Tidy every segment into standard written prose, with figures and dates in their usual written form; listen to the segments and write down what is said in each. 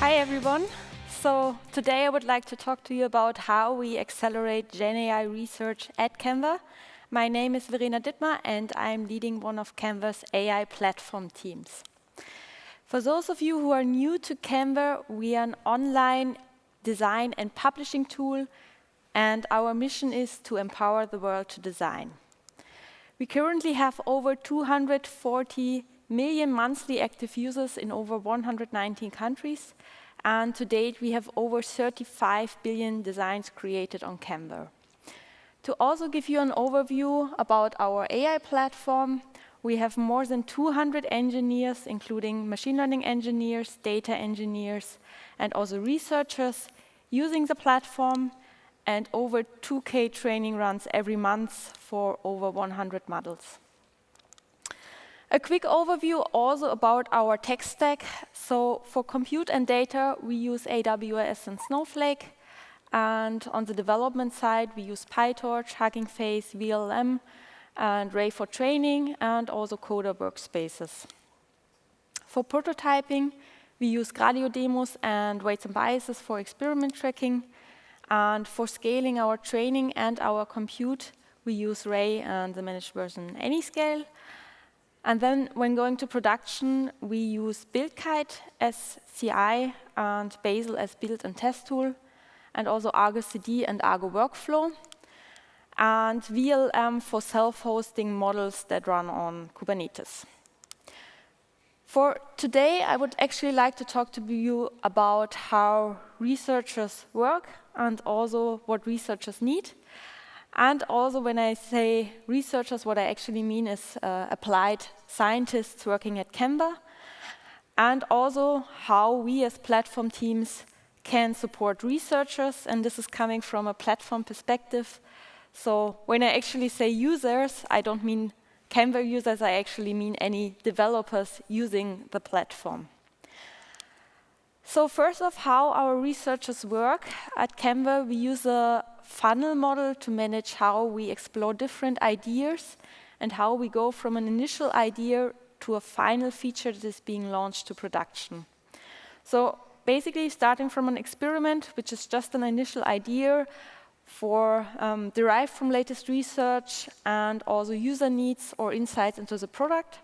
Hi everyone. So today I would like to talk to you about how we accelerate GenAI research at Canva. My name is Verena Dittmer and I'm leading one of Canva's AI platform teams. For those of you who are new to Canva, we are an online design and publishing tool, and our mission is to empower the world to design. We currently have over 240 million monthly active users in over 119 countries, and to date we have over 35 billion designs created on Canva. To also give you an overview about our AI platform, we have more than 200 engineers, including machine learning engineers, data engineers, and also researchers using the platform, and over 2K training runs every month for over 100 models. A quick overview also about our tech stack. So for compute and data, we use AWS and Snowflake. And on the development side, we use PyTorch, Hugging Face, VLM, and Ray for training, and also Coder workspaces. For prototyping, we use Gradio demos and weights and biases for experiment tracking. And for scaling our training and our compute, we use Ray and the managed version Anyscale. And then when going to production, we use BuildKite as CI and Bazel as build and test tool, and also Argo CD and Argo workflow, and VLM for self-hosting models that run on Kubernetes. For today, I would actually like to talk to you about how researchers work and also what researchers need. And also when I say researchers, what I actually mean is applied scientists working at Canva, and also how we as platform teams can support researchers, and this is coming from a platform perspective. So when I actually say users, I don't mean Canva users, I actually mean any developers using the platform. So first off, how our researchers work at Canva, we use a funnel model to manage how we explore different ideas and how we go from an initial idea to a final feature that is being launched to production. So basically starting from an experiment, which is just an initial idea derived from latest research and also user needs or insights into the product,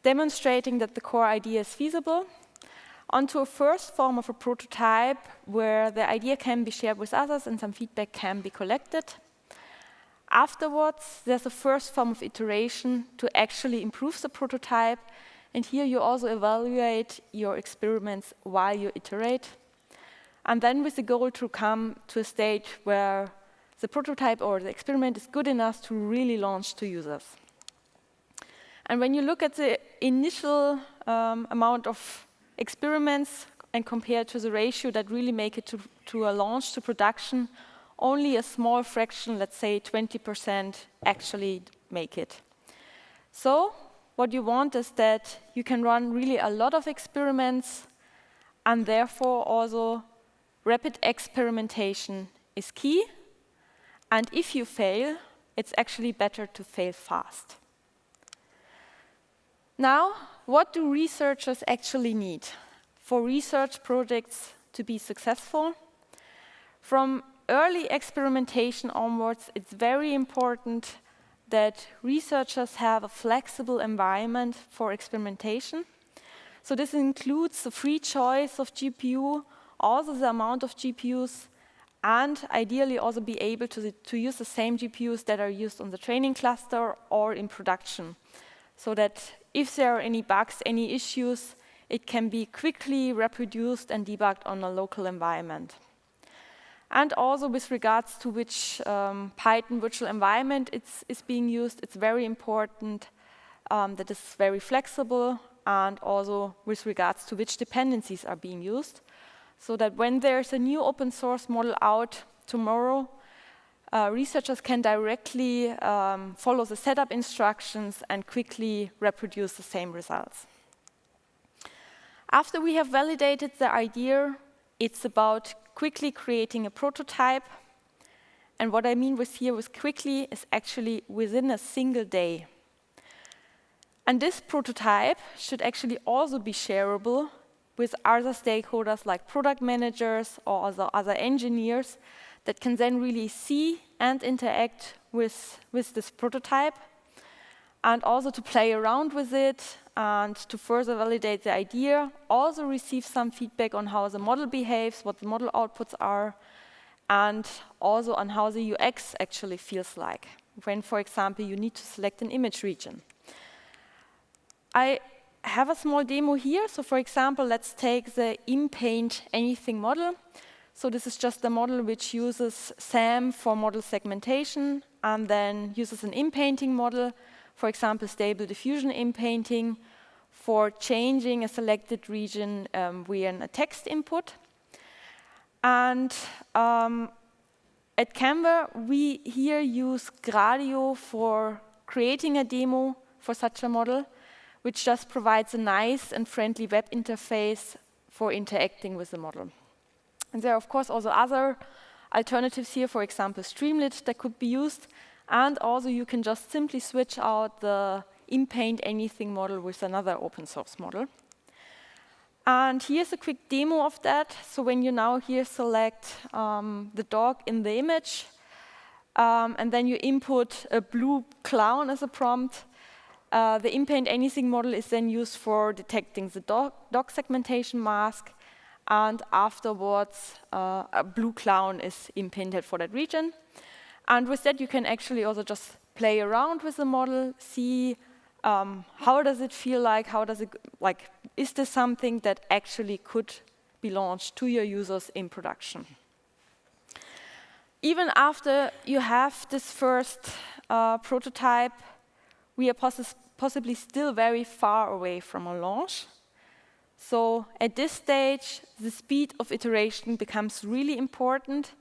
demonstrating that the core idea is feasible, onto a first form of a prototype where the idea can be shared with others and some feedback can be collected. Afterwards, there's a first form of iteration to actually improve the prototype, and here you also evaluate your experiments while you iterate. And then with the goal to come to a state where the prototype or the experiment is good enough to really launch to users. And when you look at the initial amount of experiments and compare to the ratio that really make it to a launch to production, only a small fraction, let's say 20%, actually make it. So what you want is that you can run really a lot of experiments, and therefore also rapid experimentation is key. And if you fail, it's actually better to fail fast. Now, what do researchers actually need for research projects to be successful? From early experimentation onwards, it's very important that researchers have a flexible environment for experimentation. So this includes the free choice of GPU, also the amount of GPUs, and ideally also be able to use the same GPUs that are used on the training cluster or in production, so that if there are any bugs, any issues, it can be quickly reproduced and debugged on a local environment. And also with regards to which Python virtual environment is being used, it's very important that it's very flexible, and also with regards to which dependencies are being used, so that when there's a new open source model out tomorrow, researchers can directly follow the setup instructions and quickly reproduce the same results. After we have validated the idea, it's about quickly creating a prototype. And what I mean with quickly is actually within a single day. And this prototype should actually also be shareable with other stakeholders like product managers or other engineers that can then really see and interact with this prototype, and also to play around with it and to further validate the idea, also receive some feedback on how the model behaves, what the model outputs are, and also on how the UX actually feels like when, for example, you need to select an image region. I have a small demo here. So for example, let's take the in-paint anything model. So this is just a model which uses SAM for model segmentation and then uses an in-painting model, for example, stable diffusion in-painting, for changing a selected region via a text input. And at Canva, we here use Gradio for creating a demo for such a model, which just provides a nice and friendly web interface for interacting with the model. And there are, of course, also other alternatives here, for example, Streamlit that could be used. And also, you can just simply switch out the in-paint anything model with another open source model. And here's a quick demo of that. So when you now here select the dog in the image, and then you input a blue clown as a prompt, the in-paint anything model is then used for detecting the dog segmentation mask, and afterwards a blue clown is in-painted for that region. And with that, you can actually also just play around with the model, see how does it feel like, how does it, like, is this something that actually could be launched to your users in production? Even after you have this first prototype, we are possibly still very far away from a launch. So at this stage, the speed of iteration becomes really important.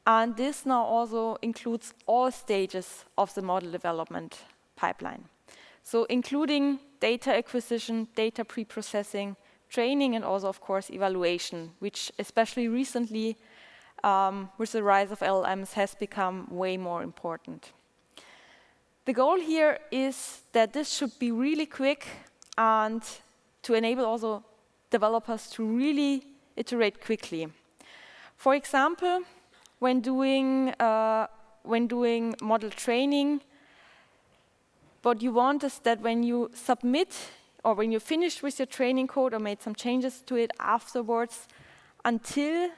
And this now also includes all stages of the model development pipeline. So including data acquisition, data pre-processing, training, and also, of course, evaluation, which especially recently, with the rise of LLMs, has become way more important. The goal here is that this should be really quick and to enable also developers to really iterate quickly. For example, when doing model training, what you want is that when you submit or when you finish with your training code or made some changes to it afterwards, until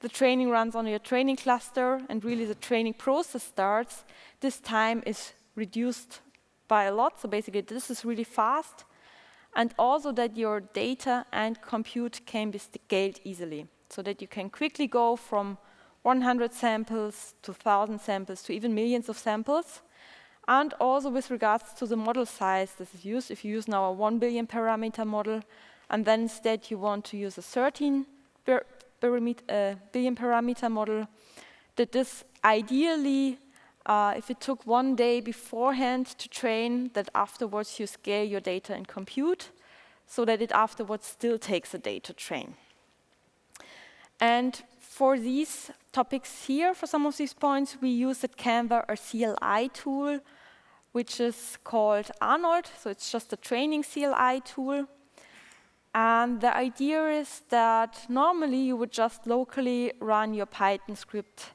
the training runs on your training cluster and really the training process starts, this time is reduced by a lot. So basically, this is really fast. And also that your data and compute can be scaled easily, so that you can quickly go from 100 samples to 1,000 samples to even millions of samples. And also with regards to the model size this is used, if you use now a 1 billion parameter model, and then instead you want to use a 13 billion parameter model, that this ideally, if it took 1 day beforehand to train, that afterwards you scale your data and compute, so that it afterwards still takes a day to train. And for these topics here, for some of these points, we use at Canva a CLI tool, which is called Arnold. So it's just a training CLI tool. And the idea is that normally you would just locally run your Python script.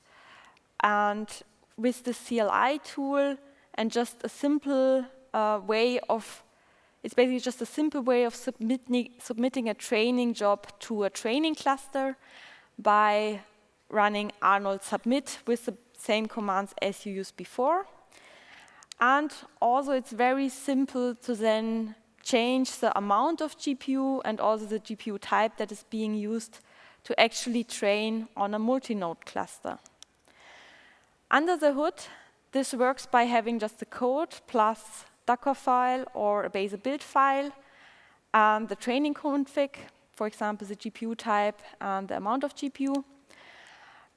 And with the CLI tool and just a simple way of, it's basically just a simple way of submitting a training job to a training cluster by running Arnold submit with the same commands as you used before. And also it's very simple to then change the amount of GPU and also the GPU type that is being used to actually train on a multi-node cluster. Under the hood, this works by having just the code plus Docker file or a basic build file, and the training config, for example, the GPU type and the amount of GPU.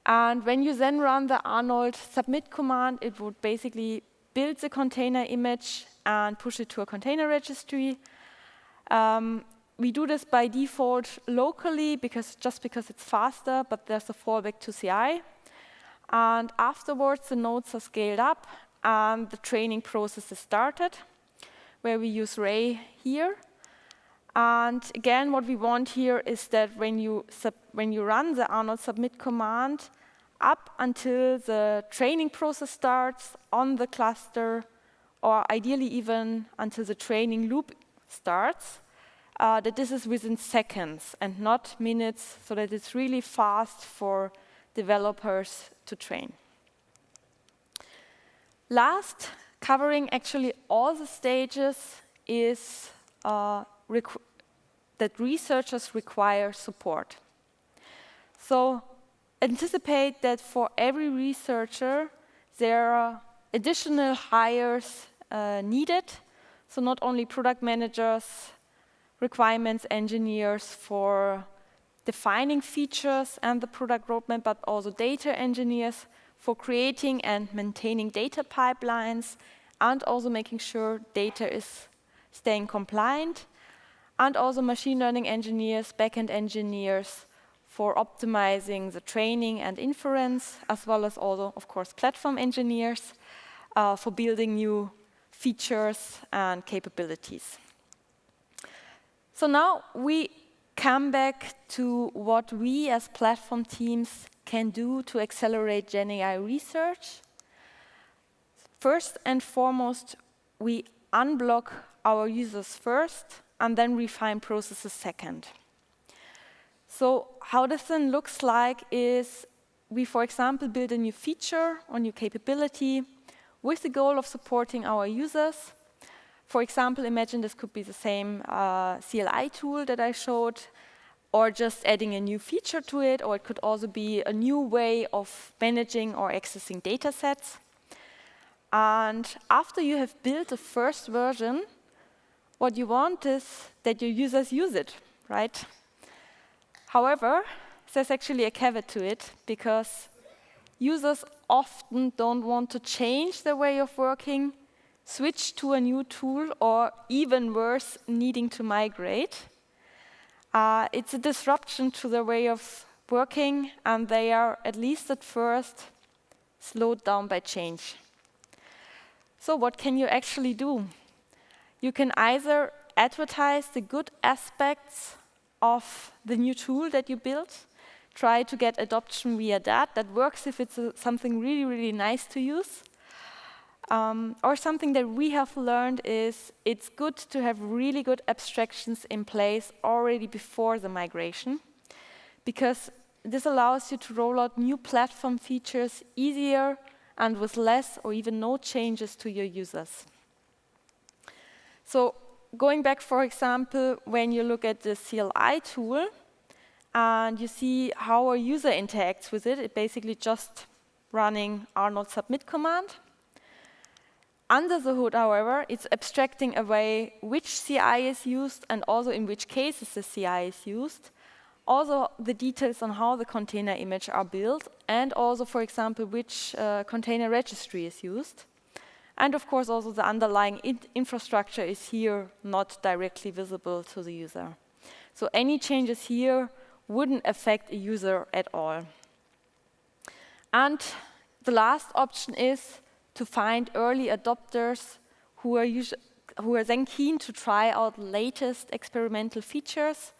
And when you then run the Arnold submit command, it would basically build the container image and push it to a container registry. We do this by default locally just because it's faster, but there's a fallback to CI. And afterwards, the nodes are scaled up and the training process is started, where we use Ray here. And again, what we want here is that when you run the Arnold submit command, up until the training process starts on the cluster, or ideally even until the training loop starts, that this is within seconds and not minutes, so that it's really fast for developers to train. Last, covering actually all the stages, is that researchers require support. So anticipate that for every researcher, there are additional hires needed. So not only product managers, requirements engineers for defining features and the product roadmap, but also data engineers for creating and maintaining data pipelines, and also making sure data is staying compliant, and also machine learning engineers, backend engineers for optimizing the training and inference, as well as also, of course, platform engineers for building new features and capabilities. So now we come back to what we as platform teams can do to accelerate GenAI research. First and foremost, we unblock our users first and then refine processes second. So how this then looks like is we, for example, build a new feature or new capability with the goal of supporting our users. For example, imagine this could be the same CLI tool that I showed, or just adding a new feature to it, or it could also be a new way of managing or accessing data sets. And after you have built the first version, what you want is that your users use it, right? However, there's actually a caveat to it, because users often don't want to change their way of working, switch to a new tool, or even worse, needing to migrate. It's a disruption to their way of working, and they are, at least at first, slowed down by change. So what can you actually do? You can either advertise the good aspects of the new tool that you built, try to get adoption via that. That works if it's something really, really nice to use. Or something that we have learned is it's good to have really good abstractions in place already before the migration, because this allows you to roll out new platform features easier and with less or even no changes to your users. So going back, for example, when you look at the CLI tool and you see how a user interacts with it, it's basically just running Arnold submit command. Under the hood, however, it's abstracting away which CI is used and also in which cases the CI is used. Also the details on how the container image are built, and also, for example, which container registry is used. And of course, also the underlying infrastructure is here not directly visible to the user. So any changes here wouldn't affect a user at all. And the last option is to find early adopters who are then keen to try out latest experimental features,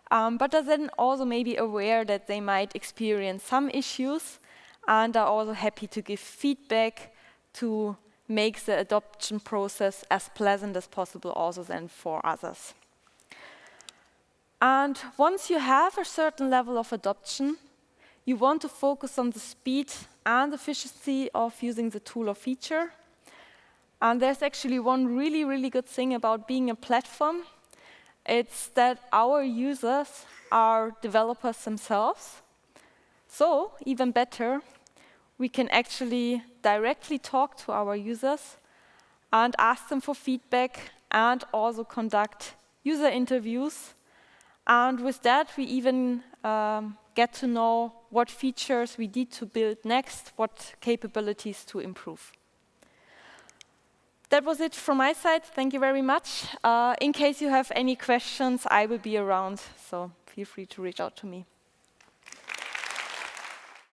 but are then also maybe aware that they might experience some issues and are also happy to give feedback to make the adoption process as pleasant as possible also then for others. And once you have a certain level of adoption, you want to focus on the speed and efficiency of using the tool or feature. And there's actually one really, really good thing about being a platform. It's that our users are developers themselves. So, even better, we can actually directly talk to our users and ask them for feedback and also conduct user interviews. And with that, we even get to know what features we need to build next, what capabilities to improve. That was it from my side. Thank you very much. In case you have any questions, I will be around, so feel free to reach out to me.